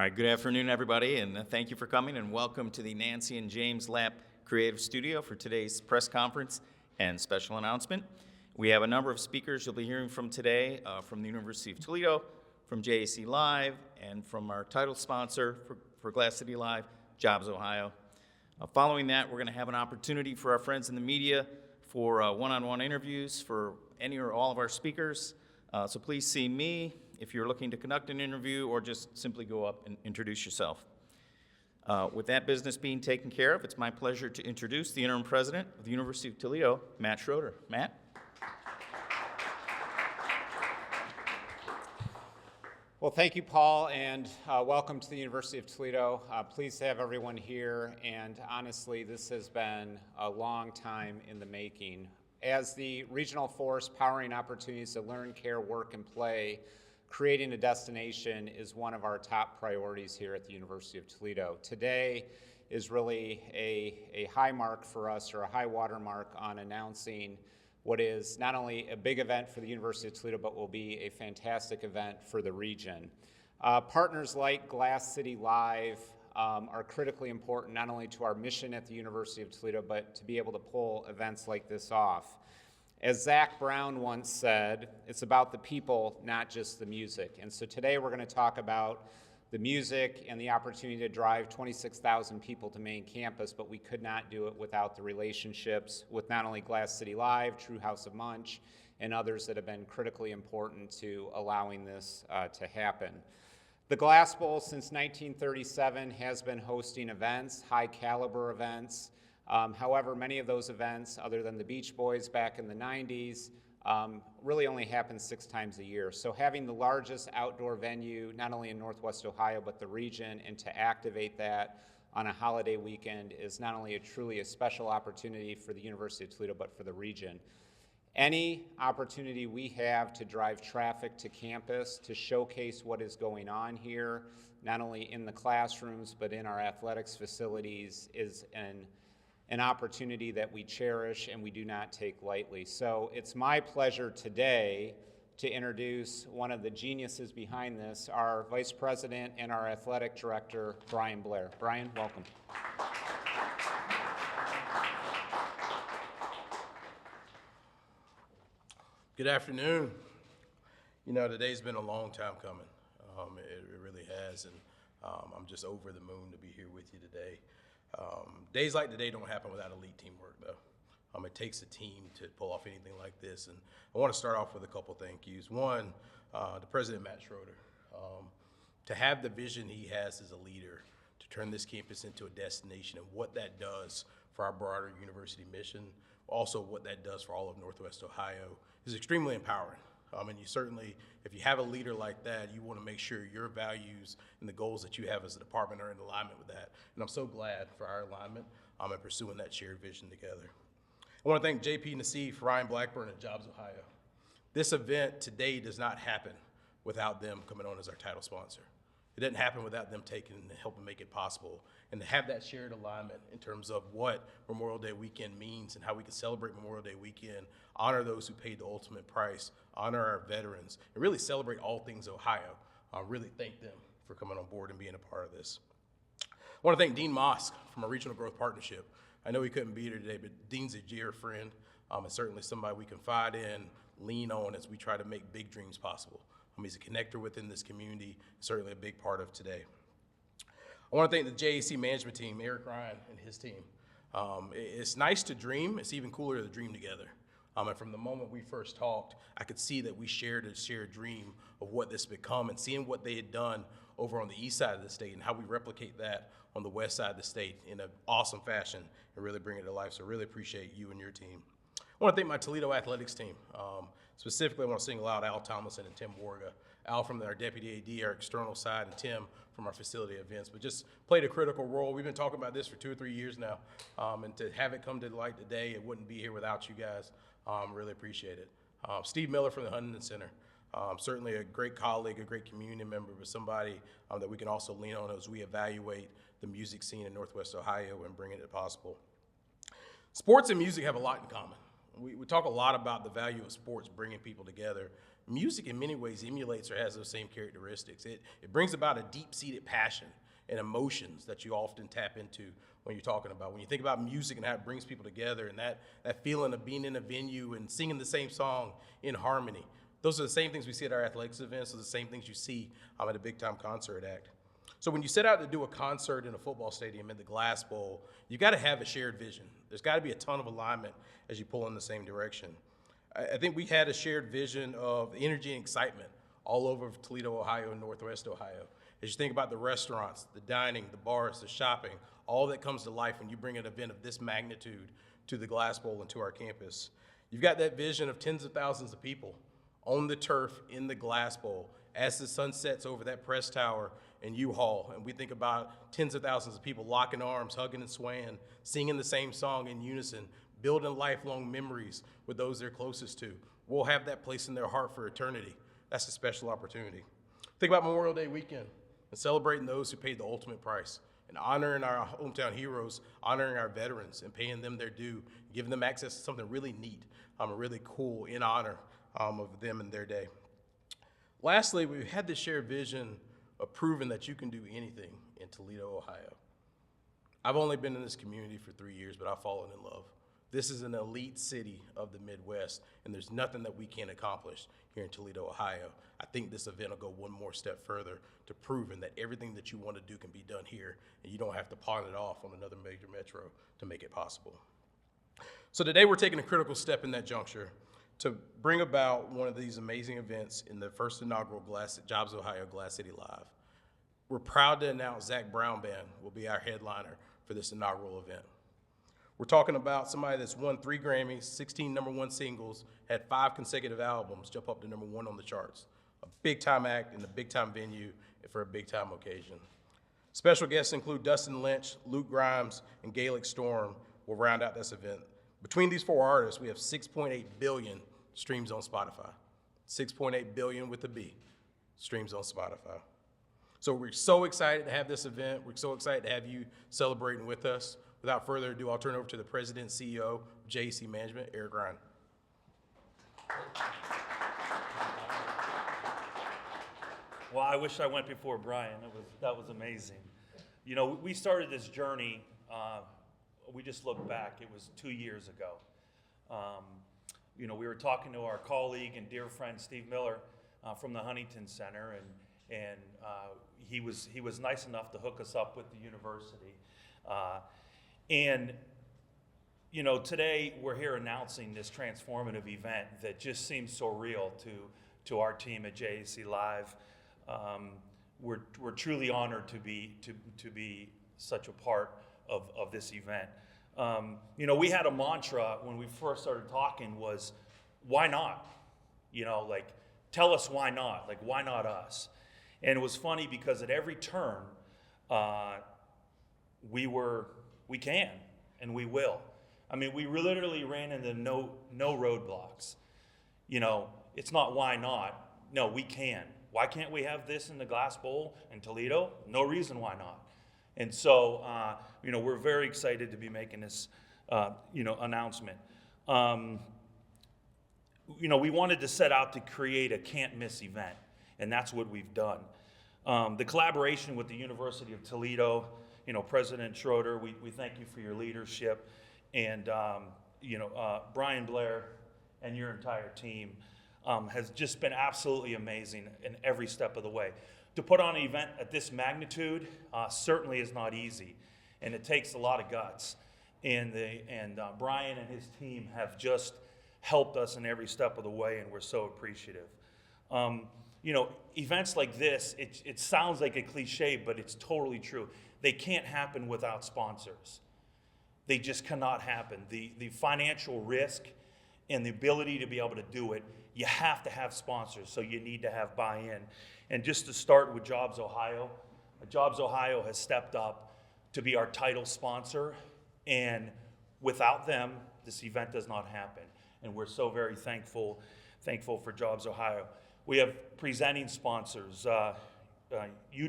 right, good afternoon, everybody, and thank you for coming, and welcome to the Nancy and James Lapp Creative Studio for today's press conference and special announcement. We have a number of speakers you'll be hearing from today from the University of Toledo, from JAC Live, and from our title sponsor for Glass City Live, Jobs Ohio. Following that, we're going to have an opportunity for our friends in the media for one-on-one interviews for any or all of our speakers. So please see me if you're looking to conduct an interview, or just simply go up and introduce yourself. With that business being taken care of, it's my pleasure to introduce the interim president of the University of Toledo, Matt Schroeder. Matt? Well, thank you, Paul, and welcome to the University of Toledo. Pleased to have everyone here, and honestly, this has been a long time in the making. As the regional force powering opportunities to learn, care, work, and play, creating a destination is one of our top priorities here at the University of Toledo. Today is really a high mark for us, or a high water mark on announcing what is not only a big event for the University of Toledo, but will be a fantastic event for the region. Partners like Glass City Live are critically important not only to our mission at the University of Toledo, but to be able to pull events like this off. As Zach Brown once said, it's about the people, not just the music. And so today we're going to talk about the music and the opportunity to drive 26,000 people to main campus, but we could not do it without the relationships with not only Glass City Live, True House of Munch, and others that have been critically important to allowing this to happen. The Glass Bowl since 1937 has been hosting events, high caliber events. However, many of those events, other than the Beach Boys back in the 90s, really only happen 6 times a year. So having the largest outdoor venue, not only in Northwest Ohio, but the region, and to activate that on a holiday weekend is not only truly a special opportunity for the University of Toledo, but for the region. Any opportunity we have to drive traffic to campus, to showcase what is going on here, not only in the classrooms, but in our athletics facilities, is an opportunity that we cherish and we do not take lightly. So it's my pleasure today to introduce one of the geniuses behind this, our Vice President and our Athletic Director, Brian Blair. Brian, welcome. Good afternoon. You know, today's been a long time coming. It really has, and I'm just over the moon to be here with you today. Days like today don't happen without elite teamwork, though. It takes a team to pull off anything like this, and I want to start off with a couple thank yous. One, the President, Matt Schroeder, to have the vision he has as a leader to turn this campus into a destination, and what that does for our broader university mission, also what that does for all of Northwest Ohio, is extremely empowering. And you certainly, if you have a leader like that, you want to make sure your values and the goals that you have as a department are in alignment with that. And I'm so glad for our alignment in pursuing that shared vision together. I want to thank JP Nassif, Ryan Blackburn, and Jobs Ohio. This event today does not happen without them coming on as our title sponsor. It didn't happen without them taking and helping make it possible. And to have that shared alignment in terms of what Memorial Day weekend means and how we can celebrate Memorial Day weekend, honor those who paid the ultimate price, honor our veterans, and really celebrate all things Ohio. I really thank them for coming on board and being a part of this. I want to thank Dean Mosk from our Regional Growth Partnership. I know he couldn't be here today, but Dean's a dear friend, and certainly somebody we confide in, lean on as we try to make big dreams possible. He's a connector within this community, certainly a big part of today. I want to thank the JAC management team, Eric Ryan and his team. It's nice to dream. It's even cooler to dream together. And from the moment we first talked, I could see that we shared a shared dream of what this become, and seeing what they had done over on the east side of the state and how we replicate that on the west side of the state in an awesome fashion and really bring it to life. So I really appreciate you and your team. I want to thank my Toledo athletics team. Specifically, I want to single out Al Tomlinson and Tim Warga. Al from our deputy AD, our external side, and Tim from our facility events, but just played a critical role. We've been talking about this for 2 or 3 years now, and to have it come to light today, it wouldn't be here without you guys. Really appreciate it. Steve Miller from the Huntington Center, certainly a great colleague, a great community member, but somebody that we can also lean on as we evaluate the music scene in Northwest Ohio and bringing it possible. Sports and music have a lot in common. We talk a lot about the value of sports bringing people together, music in many ways emulates or has those same characteristics. It brings about a deep-seated passion and emotions that you often tap into when you're talking about. When you think about music and how it brings people together and that feeling of being in a venue and singing the same song in harmony. Those are the same things we see at our athletics events. Those are the same things you see at a big-time concert act. So when you set out to do a concert in a football stadium in the Glass Bowl, you got to have a shared vision. There's got to be a ton of alignment as you pull in the same direction. I think we had a shared vision of energy and excitement all over Toledo, Ohio, and Northwest Ohio. As you think about the restaurants, the dining, the bars, the shopping, all that comes to life when you bring an event of this magnitude to the Glass Bowl and to our campus. You've got that vision of tens of thousands of people on the turf in the Glass Bowl as the sun sets over that press tower in U-Haul, and we think about tens of thousands of people locking arms, hugging and swaying, singing the same song in unison, building lifelong memories with those they're closest to. We'll have that place in their heart for eternity. That's a special opportunity. Think about Memorial Day weekend and celebrating those who paid the ultimate price and honoring our hometown heroes, honoring our veterans and paying them their due, giving them access to something really neat, really cool in honor of them and their day. Lastly, we had this shared vision of proving that you can do anything in Toledo, Ohio. I've only been in this community for 3 years, but I've fallen in love. This is an elite city of the Midwest, and there's nothing that we can't accomplish here in Toledo, Ohio. I think this event will go one more step further to proving that everything that you want to do can be done here, and you don't have to pawn it off on another major metro to make it possible. So today we're taking a critical step in that juncture to bring about one of these amazing events in the first inaugural Jobs Ohio Glass City Live. We're proud to announce Zach Brown Band will be our headliner for this inaugural event. We're talking about somebody that's won 3 Grammys, 16 #1 singles, had 5 consecutive albums jump up to #1 on the charts. A big-time act in a big-time venue for a big-time occasion. Special guests include Dustin Lynch, Luke Grimes, and Gaelic Storm will round out this event. Between these 4 artists, we have 6.8 billion streams on Spotify. 6.8 billion with a B streams on Spotify. So we're so excited to have this event. We're so excited to have you celebrating with us. Without further ado, I'll turn it over to the President and CEO of JEC Management, Eric Ryan. Well, I wish I went before Brian. That was amazing. You know, we started this journey, we just looked back, it was 2 years ago. You know, we were talking to our colleague and dear friend, Steve Miller, from the Huntington Center, and he was nice enough to hook us up with the university. And, you know, today we're here announcing this transformative event that just seems so real to our team at JEC Live. We're truly honored to be such a part of this event. You know, we had a mantra when we first started talking was, why not? You know, like, tell us why not? Like, why not us? And it was funny because at every turn, we can and we will. I mean, we literally ran into no roadblocks. You know, it's not why not. No, we can. Why can't we have this in the Glass Bowl in Toledo? No reason why not. And so, you know, we're very excited to be making this, you know, announcement. You know, we wanted to set out to create a can't-miss event, and that's what we've done. The collaboration with the University of Toledo, you know, President Schroeder, we thank you for your leadership, and, you know, Brian Blair and your entire team has just been absolutely amazing in every step of the way. To put on an event at this magnitude certainly is not easy, and it takes a lot of guts. And Brian and his team have just helped us in every step of the way, and we're so appreciative. You know, events like this, it sounds like a cliche, but it's totally true. They can't happen without sponsors. They just cannot happen. The financial risk and the ability to be able to do it, you have to have sponsors, so you need to have buy-in. And just to start with Jobs Ohio, Jobs Ohio has stepped up to be our title sponsor, and without them, this event does not happen. And we're so very thankful for Jobs Ohio. We have presenting sponsors,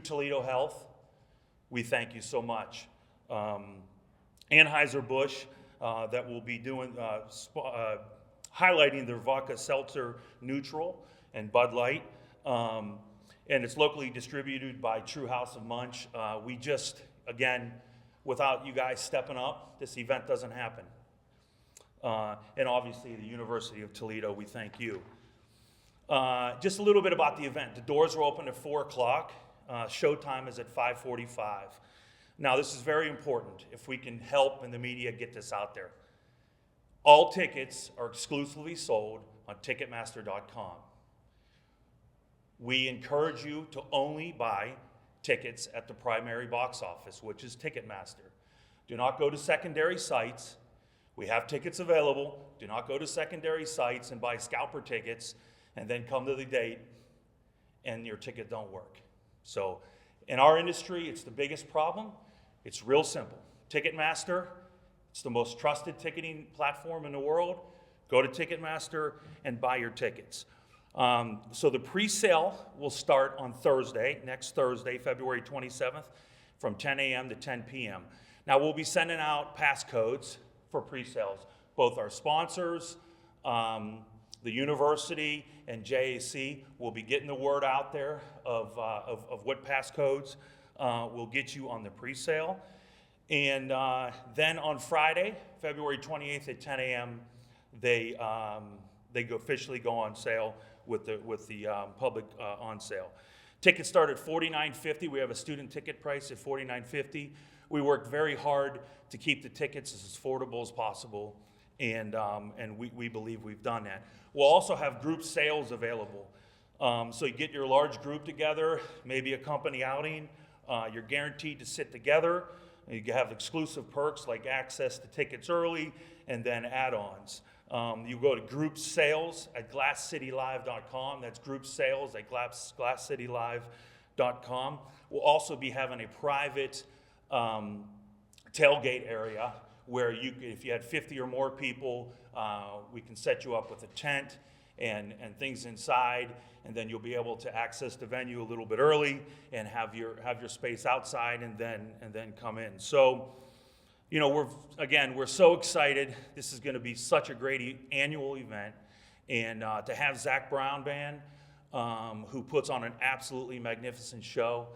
Toledo Health. We thank you so much. Anheuser-Busch, that will be doing highlighting their vodka seltzer neutral, and Bud Light. And it's locally distributed by True House of Munch. We just, again, without you guys stepping up, this event doesn't happen. And obviously the University of Toledo, we thank you. Just a little bit about the event. The doors are open at 4 o'clock. Showtime is at 5:45. Now this is very important if we can help in the media get this out there. All tickets are exclusively sold on Ticketmaster.com. We encourage you to only buy tickets at the primary box office, which is Ticketmaster. Do not go to secondary sites. We have tickets available. Do not go to secondary sites and buy scalper tickets and then come to the date and your ticket don't work. So in our industry, it's the biggest problem. It's real simple. Ticketmaster, it's the most trusted ticketing platform in the world. Go to Ticketmaster and buy your tickets. So the pre-sale will start on Thursday, next Thursday, February 27th, from 10 a.m. to 10 p.m. Now we'll be sending out passcodes for pre-sales. Both our sponsors, the university, and JAC will be getting the word out there of what passcodes will get you on the pre-sale. And then on Friday, February 28th at 10 a.m., they officially go on sale with the public on sale. Tickets start at $49.50. We have a student ticket price at $49.50. We worked very hard to keep the tickets as affordable as possible, and we believe we've done that. We'll also have group sales available. So you get your large group together, maybe a company outing. You're guaranteed to sit together. You have exclusive perks like access to tickets early and then add-ons. You go to group sales at glasscitylive.com. That's group sales at glasscitylive.com. We'll also be having a private tailgate area where if you had 50 or more people, we can set you up with a tent and things inside, and then you'll be able to access the venue a little bit early and have your space outside and then come in. So, you know, we're so excited. This is going to be such a great annual event, and to have Zach Brown Band, who puts on an absolutely magnificent show,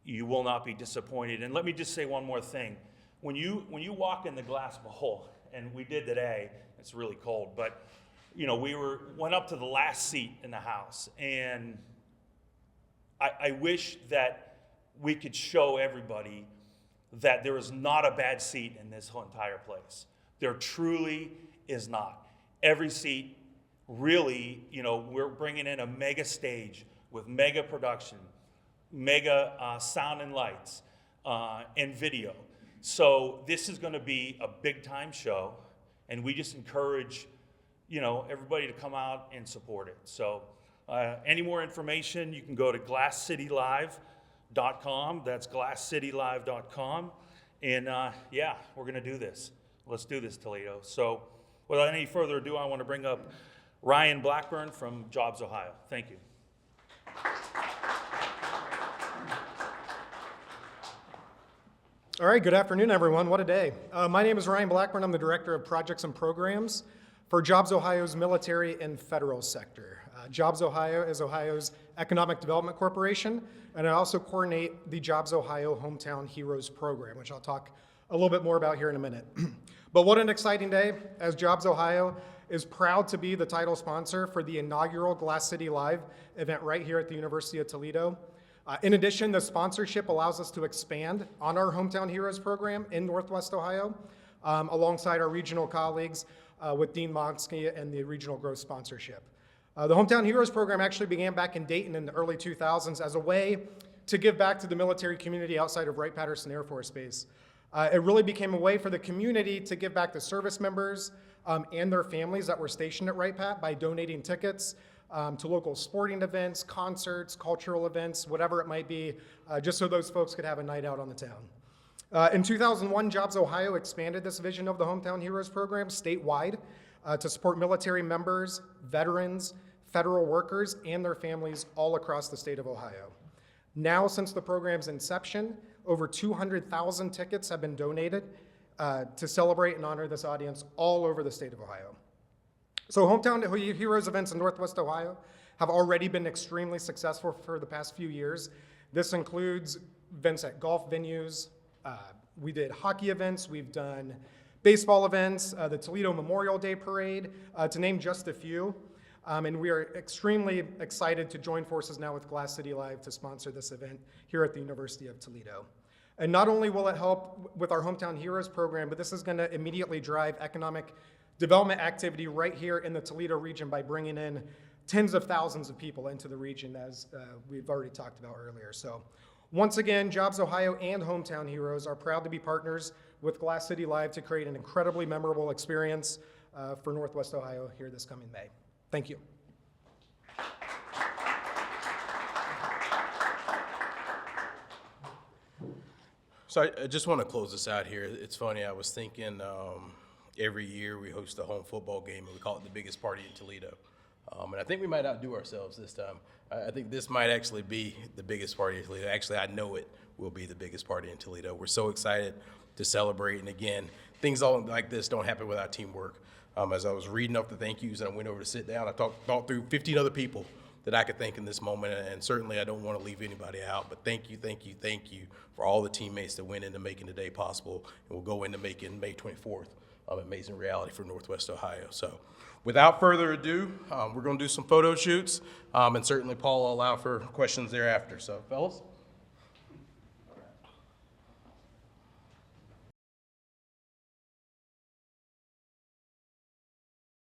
you will not be disappointed. And let me just say one more thing: when you walk in the glass bowl, and we did today, it's really cold, but you know, went up to the last seat in the house, and I wish that we could show everybody that there is not a bad seat in this whole entire place. There truly is not. Every seat, really, you know, we're bringing in a mega stage with mega production, mega sound and lights, and video. So this is going to be a big time show, and we just encourage, you know, everybody to come out and support it. So any more information, you can go to glasscitylive.com. That's glasscitylive.com. And yeah, we're going to do this. Let's do this, Toledo. So without any further ado, I want to bring up Ryan Blackburn from Jobs Ohio. Thank you. All right, good afternoon, everyone. What a day. My name is Ryan Blackburn. I'm the Director of Projects and Programs for Jobs Ohio's military and federal sector. Jobs Ohio is Ohio's economic development corporation, and I also coordinate the Jobs Ohio Hometown Heroes program, which I'll talk a little bit more about here in a minute. But what an exciting day, as Jobs Ohio is proud to be the title sponsor for the inaugural Glass City Live event right here at the University of Toledo. In addition, the sponsorship allows us to expand on our Hometown Heroes program in Northwest Ohio, alongside our regional colleagues with Dean Monsky and the regional growth sponsorship. The Hometown Heroes program actually began back in Dayton in the early 2000s as a way to give back to the military community outside of Wright-Patterson Air Force Base. It really became a way for the community to give back to service members and their families that were stationed at Wright-Pat by donating tickets to local sporting events, concerts, cultural events, whatever it might be, just so those folks could have a night out on the town. In 2001, Jobs Ohio expanded this vision of the Hometown Heroes program statewide to support military members, veterans, federal workers, and their families all across the state of Ohio. Now, since the program's inception, over 200,000 tickets have been donated to celebrate and honor this audience all over the state of Ohio. So Hometown Heroes events in Northwest Ohio have already been extremely successful for the past few years. This includes events at golf venues. We did hockey events. We've done baseball events, the Toledo Memorial Day Parade, to name just a few. And we are extremely excited to join forces now with Glass City Live to sponsor this event here at the University of Toledo. And not only will it help with our Hometown Heroes program, but this is going to immediately drive economic development activity right here in the Toledo region by bringing in tens of thousands of people into the region, as we've already talked about earlier. So once again, Jobs Ohio and Hometown Heroes are proud to be partners with Glass City Live to create an incredibly memorable experience for Northwest Ohio here this coming May. Thank you. So I just want to close this out here. It's funny, I was thinking every year we host a home football game and we call it the biggest party in Toledo. And I think we might outdo ourselves this time. I think this might actually be the biggest party in Toledo. Actually, I know it will be the biggest party in Toledo. We're so excited to celebrate. And again, things all like this don't happen without teamwork. As I was reading off the thank yous and I went over to sit down, I thought through 15 other people that I could thank in this moment. And certainly I don't want to leave anybody out, but thank you for all the teammates that went into making the day possible and will go into making May 24th an amazing reality for Northwest Ohio. So without further ado, we're going to do some photo shoots, and certainly Paul will allow for questions thereafter. So fellas.